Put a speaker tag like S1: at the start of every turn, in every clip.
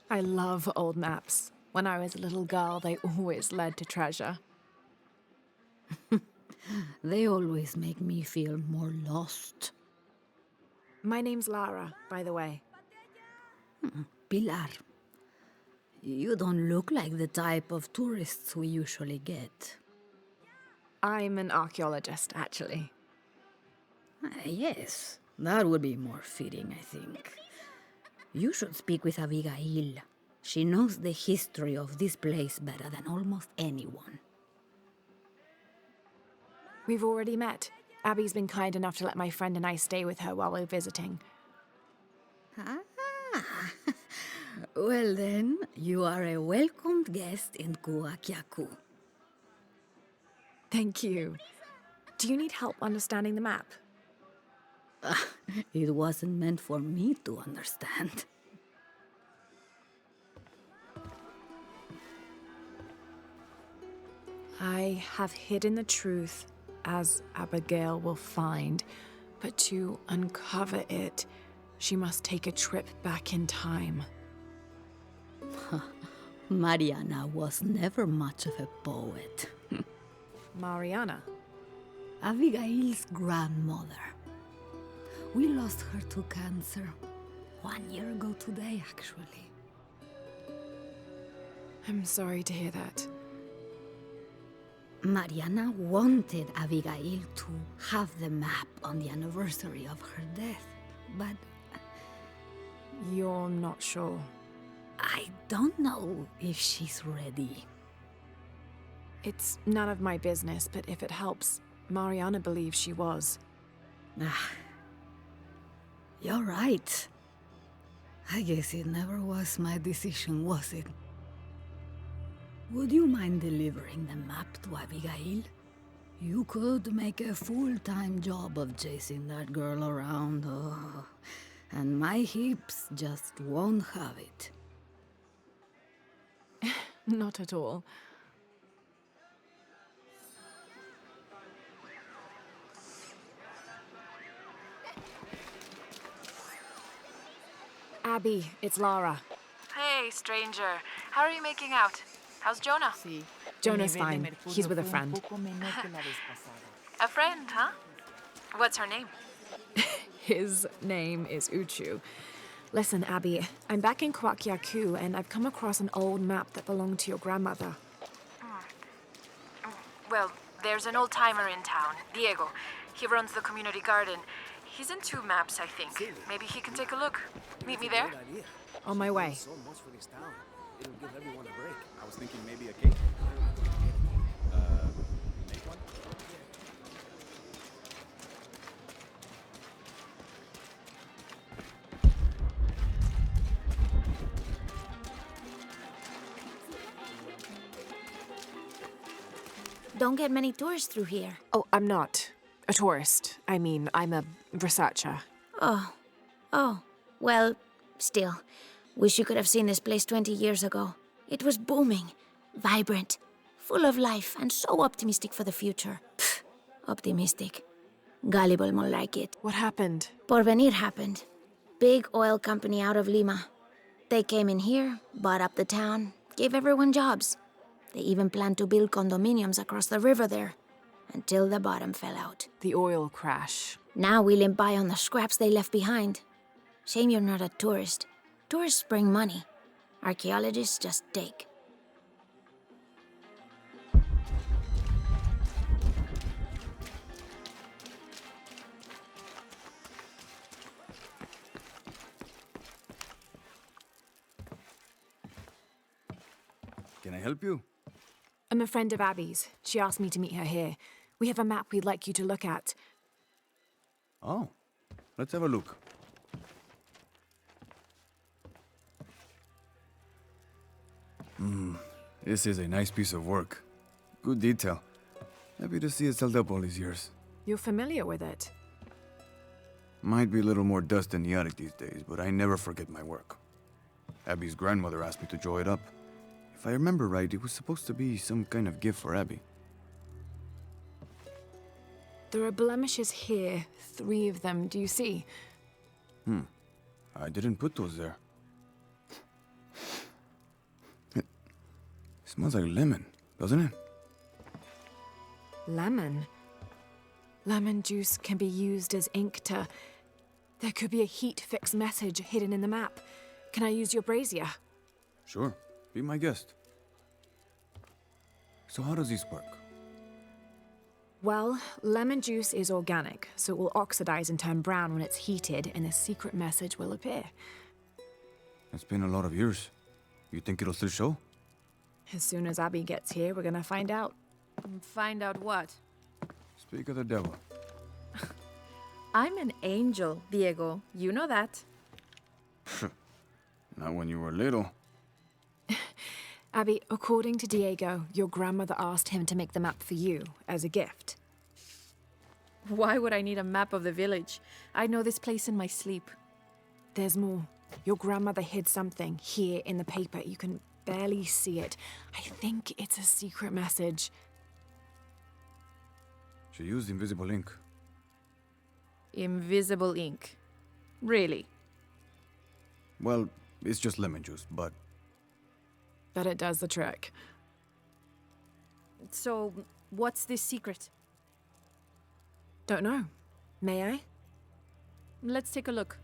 S1: I love old maps. When I was a little girl, they always led to treasure.
S2: They always make me feel more lost.
S1: My name's Lara, by the way.
S2: Pilar, you don't look like the type of tourists we usually get.
S1: I'm an archaeologist, actually.
S2: Yes, that would be more fitting, I think. You should speak with Abigail. She knows the history of this place better than almost anyone.
S1: We've already met. Abby's been kind enough to let my friend and I stay with her while we're visiting.
S2: Ah, well then, you are a welcomed guest in Kuakyaku.
S1: Thank you. Do you need help understanding the map?
S2: It wasn't meant for me to understand.
S1: I have hidden the truth, as Abigail will find, but to uncover it, she must take a trip back in time.
S2: Mariana was never much of a poet.
S1: Mariana.
S2: Abigail's grandmother. We lost her to cancer 1 year ago today, actually.
S1: I'm sorry to hear that.
S2: Mariana wanted Abigail to have the map on the anniversary of her death, but
S1: You're not sure.
S2: I don't know if she's ready.
S1: It's none of my business, but if it helps, Mariana believes she was.
S2: You're right. I guess it never was my decision, was it? Would you mind delivering the map to Abigail? You could make a full-time job of chasing that girl around, and my hips just won't have it.
S1: Not at all. Abby, it's Lara.
S3: Hey, stranger. How are you making out? How's Jonah?
S1: Jonah's fine. He's with a friend.
S3: A friend, huh? What's her name?
S1: His name is Uchu. Listen, Abby, I'm back in Kwakyaku and I've come across an old map that belonged to your grandmother.
S3: Well, there's an old-timer in town, Diego. He runs the community garden. He's into maps, I think. Maybe he can take a look. Meet me there?
S1: On my way.
S4: So much for this town. It'll give everyone a break. I was thinking maybe a cake. Make one?
S5: Don't get many tourists through here.
S1: Oh, I'm not a tourist. I mean, I'm a researcher.
S5: Oh, well, still. Wish you could have seen this place 20 years ago. It was booming, vibrant, full of life, and so optimistic for the future. Pfft, optimistic. Gullible more like it.
S1: What happened?
S5: Porvenir happened. Big oil company out of Lima. They came in here, bought up the town, gave everyone jobs. They even planned to build condominiums across the river there, until the bottom fell out.
S1: The oil crash.
S5: Now we limp by on the scraps they left behind. Shame you're not a tourist. Tourists bring money. Archaeologists just take.
S4: Can I help you?
S1: I'm a friend of Abby's. She asked me to meet her here. We have a map we'd like you to look at.
S4: Oh, let's have a look. This is a nice piece of work. Good detail. Happy to see it's held up all these years.
S1: You're familiar with it?
S4: Might be a little more dust than the attic these days, but I never forget my work. Abby's grandmother asked me to draw it up. If I remember right, it was supposed to be some kind of gift for Abby.
S1: There are blemishes here, 3 of them, do you see?
S4: I didn't put those there. Smells like lemon, doesn't it?
S1: Lemon? Lemon juice can be used as ink to... There could be a heat fix message hidden in the map. Can I use your brazier?
S4: Sure. Be my guest. So how does this work?
S1: Well, lemon juice is organic, so it will oxidize and turn brown when it's heated, and a secret message will appear.
S4: It's been a lot of years. You think it'll still show?
S1: As soon as Abby gets here, we're gonna find out.
S3: Find out what?
S4: Speak of the devil.
S3: I'm an angel, Diego. You know that.
S4: Not when you were little.
S1: Abby, according to Diego, your grandmother asked him to make the map for you, as a gift.
S3: Why would I need a map of the village? I know this place in my sleep.
S1: There's more. Your grandmother hid something here in the paper. You can barely see it. I think it's a secret message.
S4: She used invisible ink.
S3: Invisible ink. Really?
S4: Well, it's just lemon juice, but
S1: But it does the trick.
S3: So, what's this secret?
S1: Don't know. May I?
S3: Let's take a look.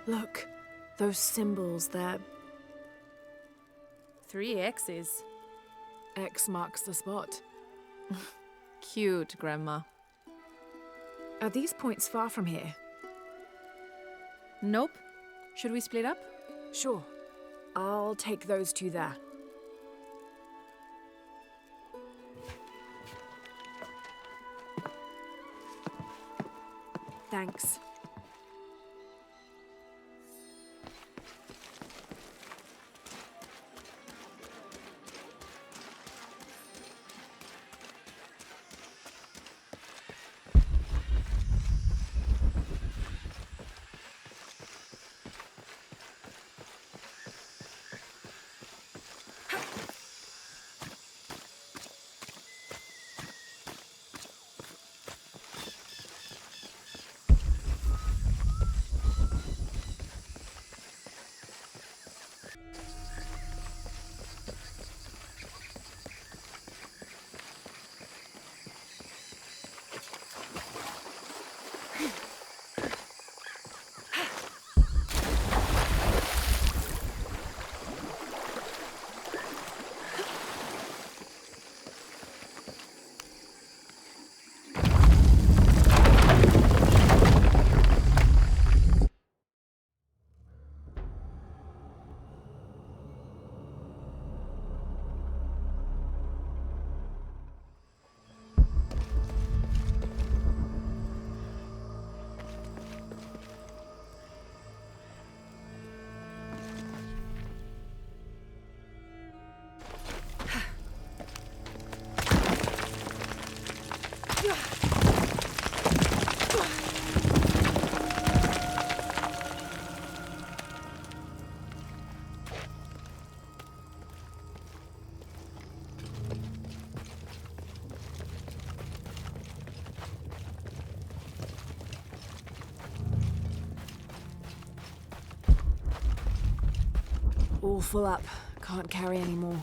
S1: Look, those symbols, they're...
S3: 3 X's.
S1: X marks the spot.
S3: Cute, Grandma.
S1: Are these points far from here?
S3: Nope. Should we split up?
S1: Sure. I'll take those two there. Thanks. All full up. Can't carry any more.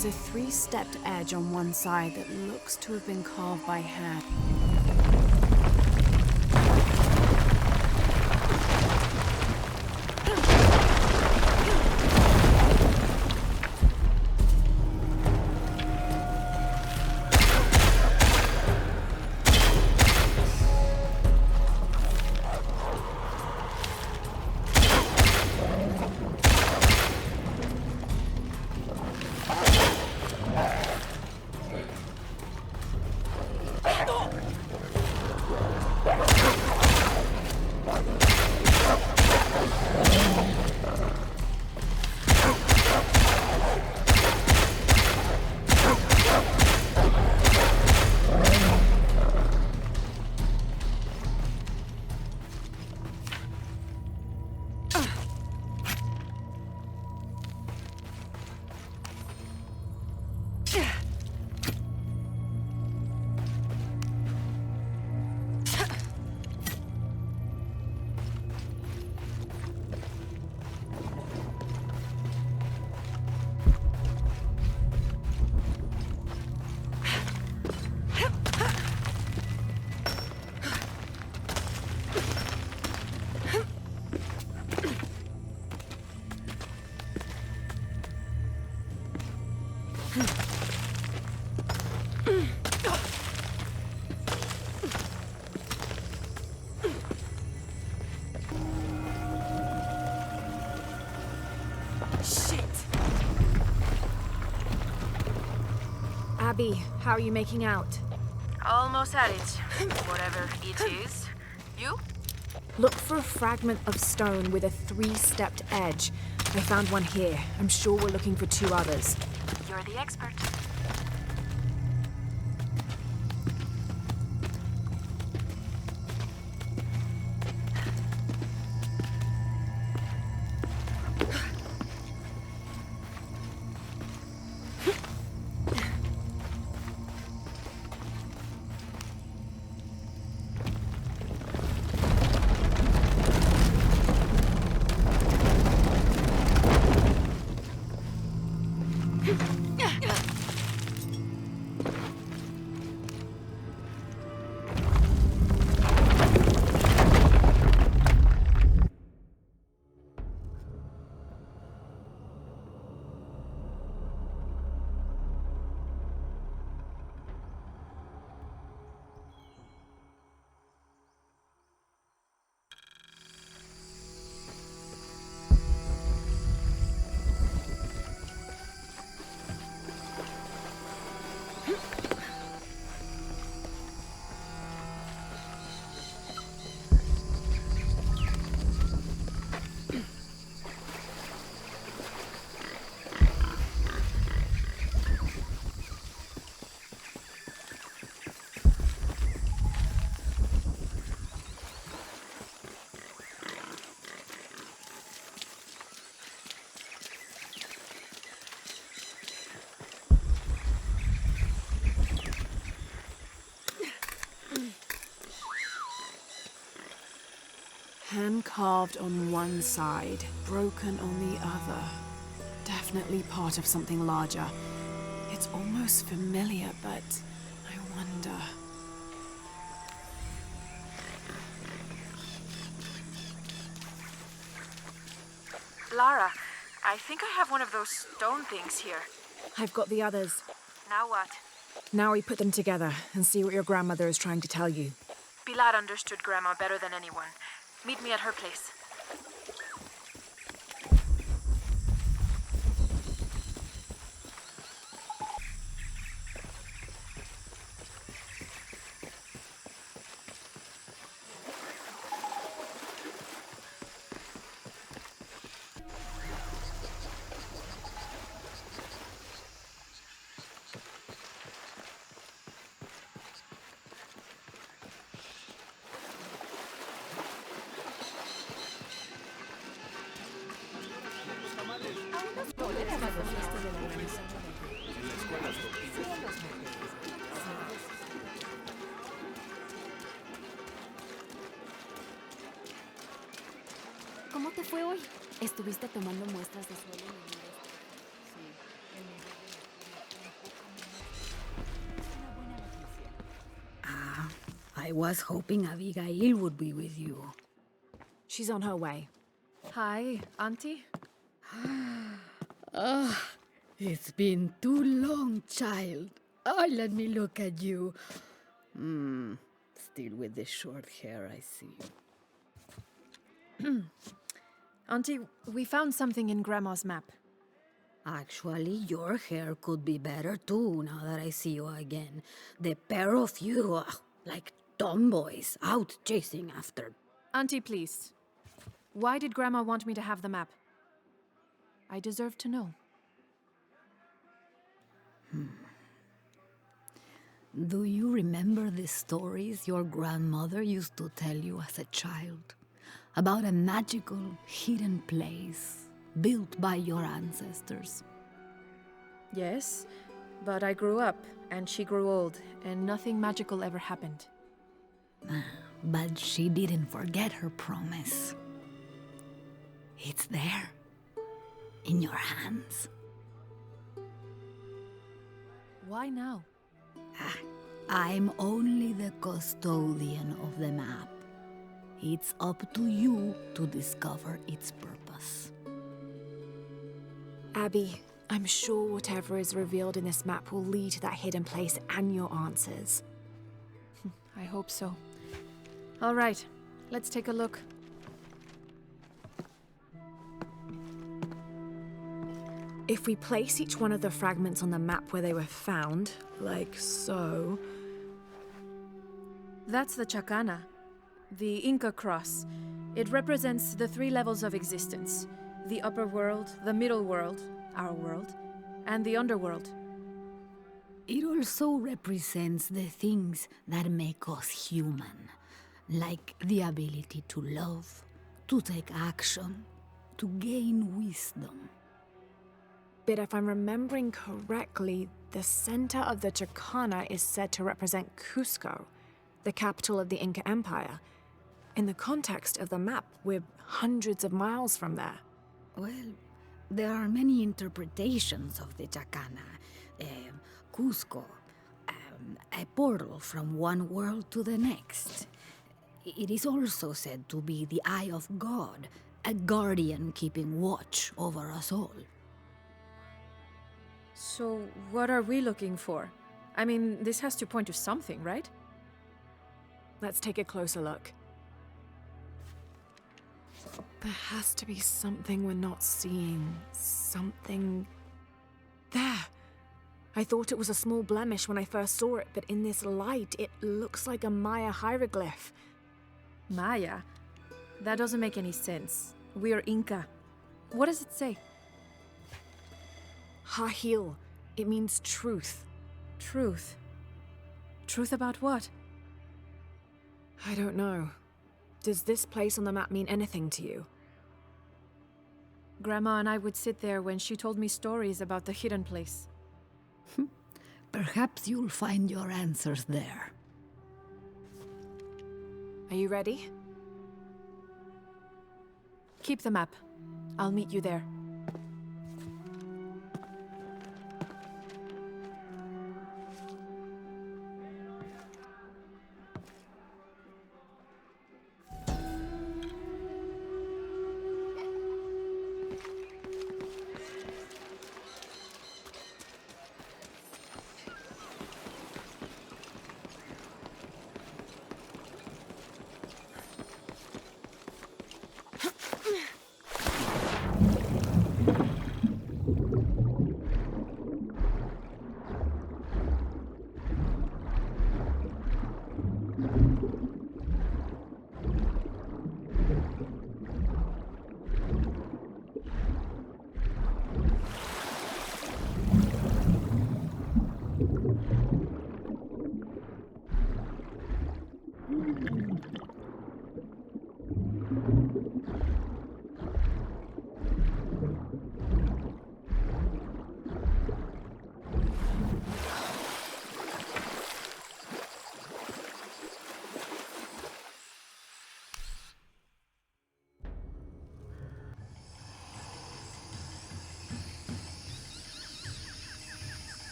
S1: There's a three-stepped edge on one side that looks to have been carved by hand. Abby, how are you making out?
S3: Almost at it. Whatever it is. You?
S1: Look for a fragment of stone with a three-stepped edge. I found one here. I'm sure we're looking for two others.
S3: You're the expert.
S1: Hand carved on one side, broken on the other. Definitely part of something larger. It's almost familiar, but I wonder.
S3: Lara, I think I have one of those stone things here.
S1: I've got the others.
S3: Now what?
S1: Now we put them together and see what your grandmother is trying to tell you.
S3: Pilar understood Grandma better than anyone. Meet me at her place.
S6: ¿Cómo te fue hoy? ¿Estuviste tomando muestras de suelo en el noreste?
S2: I was hoping Abigail would be with you.
S1: She's on her way.
S3: Hi, Auntie.
S2: It's been too long, child. Oh, let me look at you. Still with the short hair, I see.
S3: Auntie, we found something in Grandma's map.
S2: Actually, your hair could be better too, now that I see you again. The pair of you, like tomboys, out chasing after.
S3: Auntie, please. Why did Grandma want me to have the map? I deserve to know.
S2: Do you remember the stories your grandmother used to tell you as a child? About a magical, hidden place built by your ancestors?
S3: Yes, but I grew up, and she grew old, and nothing magical ever happened.
S2: But she didn't forget her promise. It's there, in your hands.
S3: Why now?
S2: I'm only the custodian of the map. It's up to you to discover its purpose.
S1: Abby, I'm sure whatever is revealed in this map will lead to that hidden place and your answers.
S3: I hope so. All right, let's take a look.
S1: If we place each one of the fragments on the map where they were found, like so...
S3: That's the Chacana, the Inca cross. It represents the 3 levels of existence. The upper world, the middle world, our world, and the underworld.
S2: It also represents the things that make us human, like the ability to love, to take action, to gain wisdom.
S1: But if I'm remembering correctly, the center of the Chacana is said to represent Cusco, the capital of the Inca Empire. In the context of the map, we're hundreds of miles from there.
S2: Well, There are many interpretations of the Chacana. Cusco, a portal from one world to the next. It is also said to be the Eye of God, a guardian keeping watch over us all.
S3: So, what are we looking for? I mean, this has to point to something, right?
S1: Let's take a closer look. There has to be something we're not seeing. Something... There! I thought it was a small blemish when I first saw it, but in this light, it looks like a Maya hieroglyph.
S3: Maya? That doesn't make any sense. We're Inca. What does it say?
S1: Hahil. It means truth.
S3: Truth. Truth about what?
S1: I don't know. Does this place on the map mean anything to you?
S3: Grandma and I would sit there when she told me stories about the hidden place.
S2: Perhaps you'll find your answers there.
S1: Are you ready?
S3: Keep the map. I'll meet you there.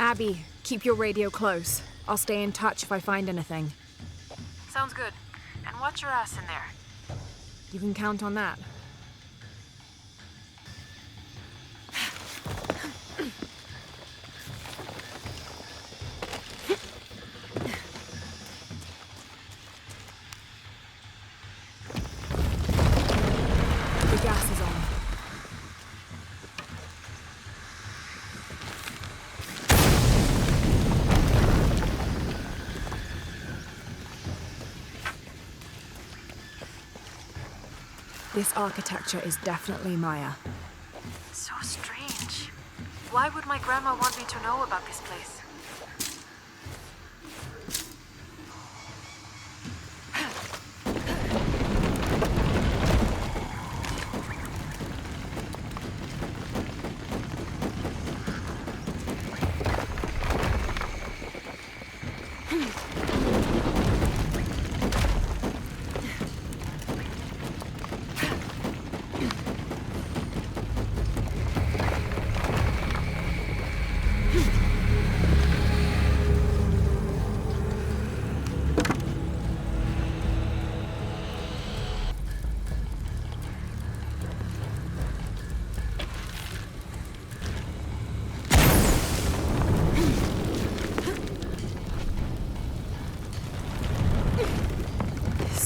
S1: Abby, keep your radio close. I'll stay in touch if I find anything.
S3: Sounds good. And watch your ass in there.
S1: You can count on that. The gas is on. This architecture is definitely Maya.
S3: So strange. Why would my grandma want me to know about this place?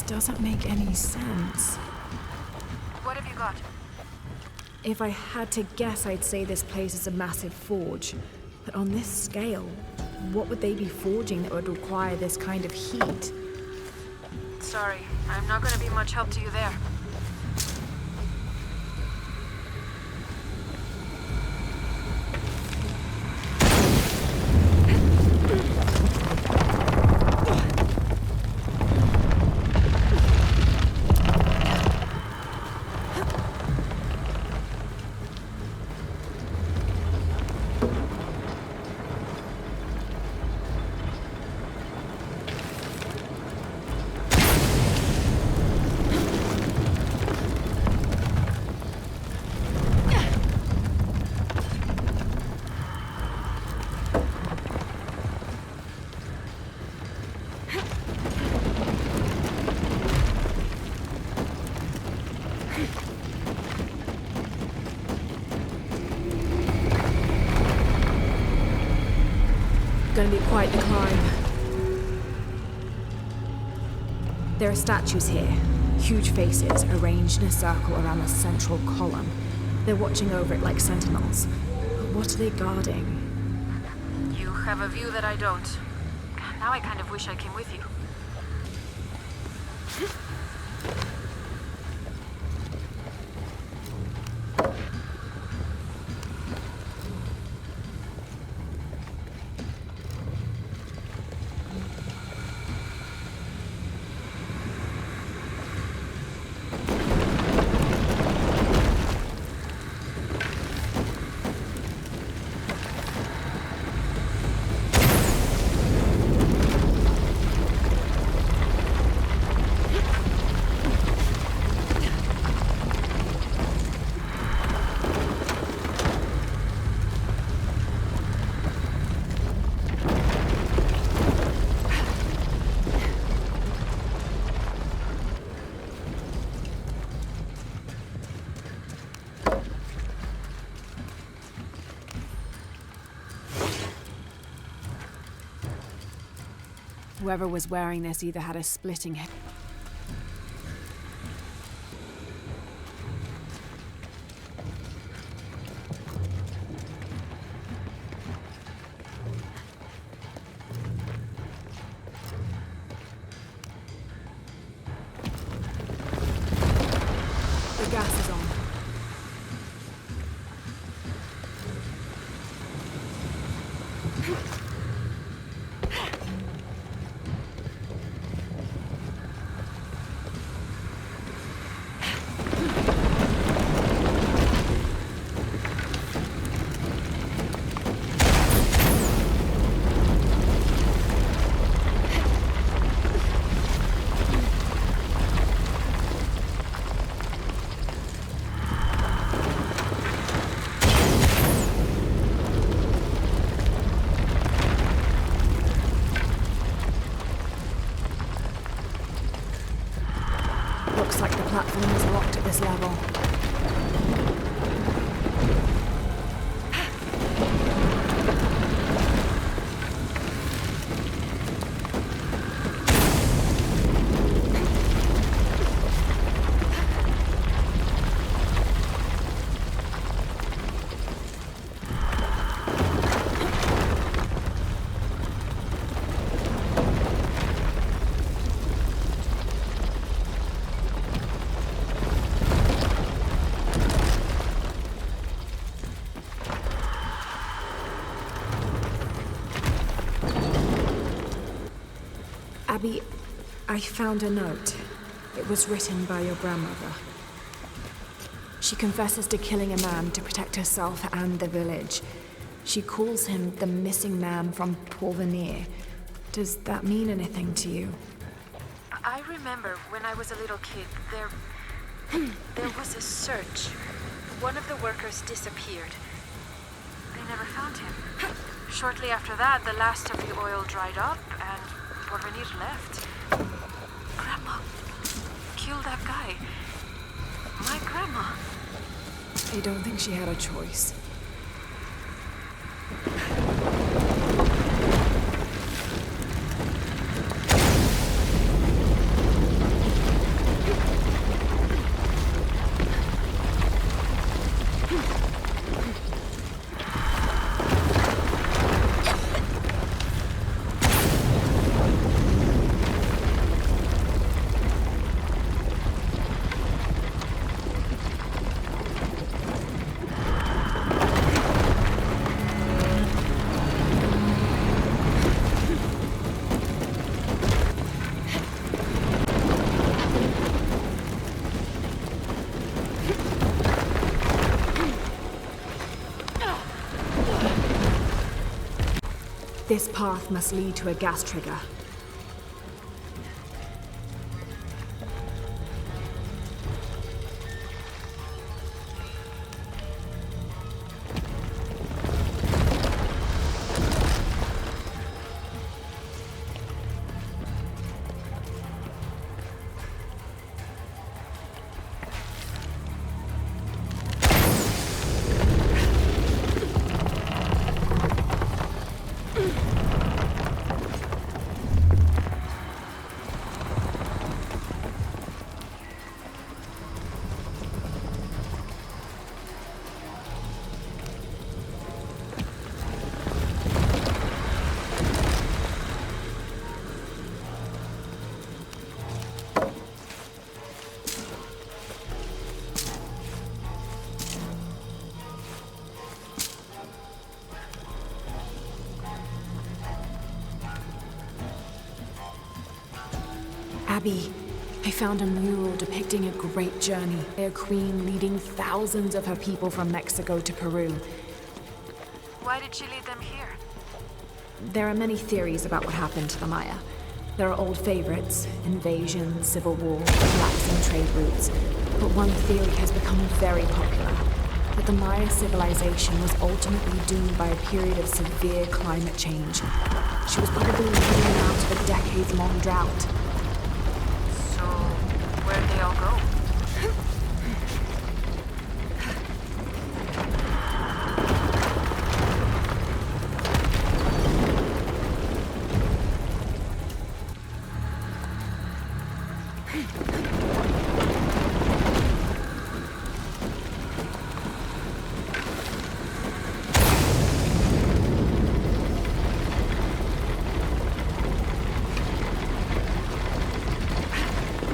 S1: Doesn't make any sense.
S3: What have you got?
S1: If I had to guess, I'd say this place is a massive forge. But on this scale, what would they be forging that would require this kind of heat?
S3: Sorry, I'm not gonna be much help to you there.
S1: quite the climb. There are statues here. Huge faces arranged in a circle around the central column. They're watching over it like sentinels. But what are they guarding?
S3: You have a view that I don't. Now I kind of wish I came with you.
S1: Whoever was wearing this either had a splitting head. The gas is on. Looks like the platform is locked at this level. Abby, I found a note. It was written by your grandmother. She confesses to killing a man to protect herself and the village. She calls him the missing man from Porvenir. Does that mean anything to you?
S3: I remember when I was a little kid, there was a search. One of the workers disappeared. They never found him. Shortly after that, the last of the oil dried up and Porvenir left. Grandma killed that guy. My grandma.
S1: I don't think she had a choice. This path must lead to a gas trigger. Abby, I found a mural depicting a great journey. A queen leading thousands of her people from Mexico to Peru.
S3: Why did she lead them here?
S1: There are many theories about what happened to the Maya. There are old favorites, invasion, civil war, collapsing trade routes. But one theory has become very popular, that the Maya civilization was ultimately doomed by a period of severe climate change. She was probably leading them out of a decades-long drought.
S3: So, where'd they all go?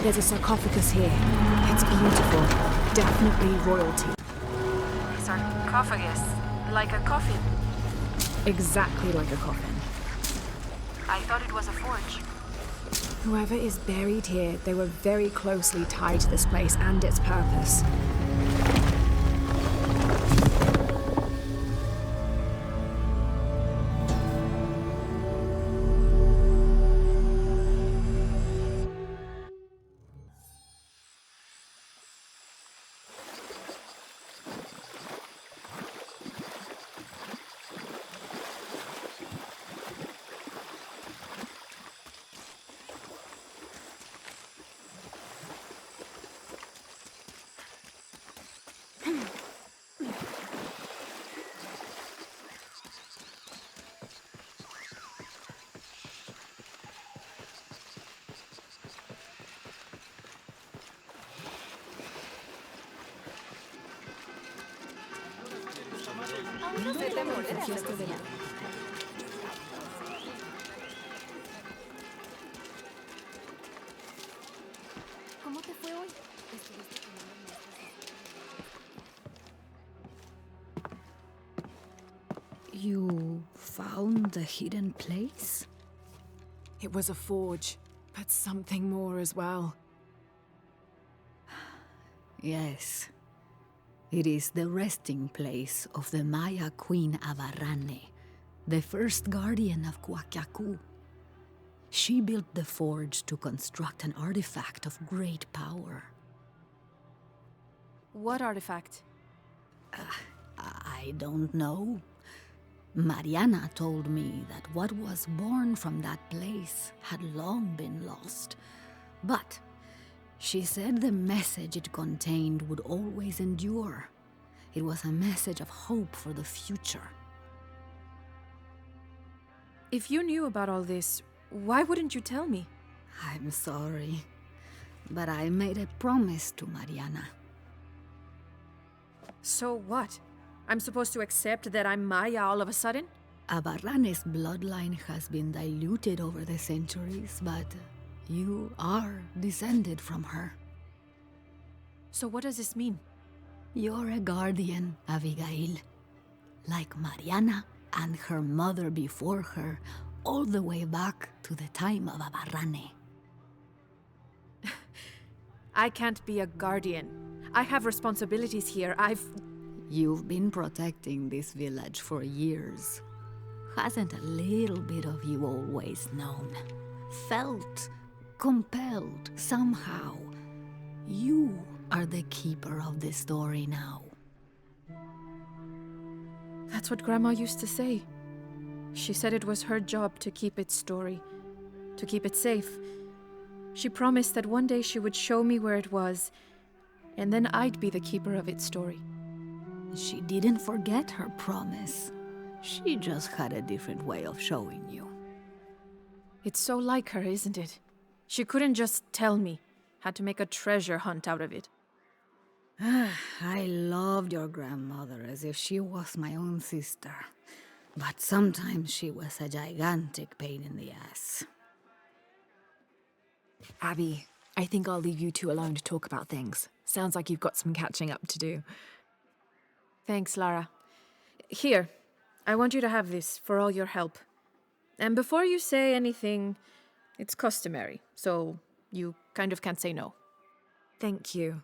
S1: There's a sarcophagus here. It's beautiful. Definitely royalty.
S3: Sarcophagus. Like a coffin.
S1: Exactly like a coffin.
S3: I thought it was a forge.
S1: Whoever is buried here, they were very closely tied to this place and its purpose.
S6: ¿Cómo te fue hoy? Estuviste tomando muestras de...
S2: You found the hidden place?
S1: It was a forge, but something more as well.
S2: Yes. It is the resting place of the Maya queen Abarrane, the first guardian of Coacacu. She built the forge to construct an artifact of great power.
S6: What artifact?
S2: I don't know. Mariana told me that what was born from that place had long been lost. But she said the message it contained would always endure. It was a message of hope for the future.
S6: If you knew about all this, why wouldn't you tell me?
S2: I'm sorry, but I made a promise to Mariana.
S6: So what? I'm supposed to accept that I'm Maya all of a sudden?
S2: Abarrane's bloodline has been diluted over the centuries, but you are descended from her.
S6: So what does this mean?
S2: You're a guardian, Abigail. Like Mariana and her mother before her, all the way back to the time of Abarrane.
S6: I can't be a guardian. I have responsibilities here.
S2: You've been protecting this village for years. Hasn't a little bit of you always known? Felt compelled somehow? You are the keeper of the story now.
S6: That's what Grandma used to say. She said it was her job to keep its story, to keep it safe. She promised that one day she would show me where it was, and then I'd be the keeper of its story.
S2: She didn't forget her promise. She just had a different way of showing you.
S6: It's so like her, isn't it? She couldn't just tell me. Had to make a treasure hunt out of it.
S2: I loved your grandmother as if she was my own sister. But sometimes she was a gigantic pain in the ass.
S1: Abby, I think I'll leave you two alone to talk about things. Sounds like you've got some catching up to do.
S6: Thanks, Lara. Here, I want you to have this for all your help. And before you say anything, it's customary, so You kind of can't say no.
S1: Thank you.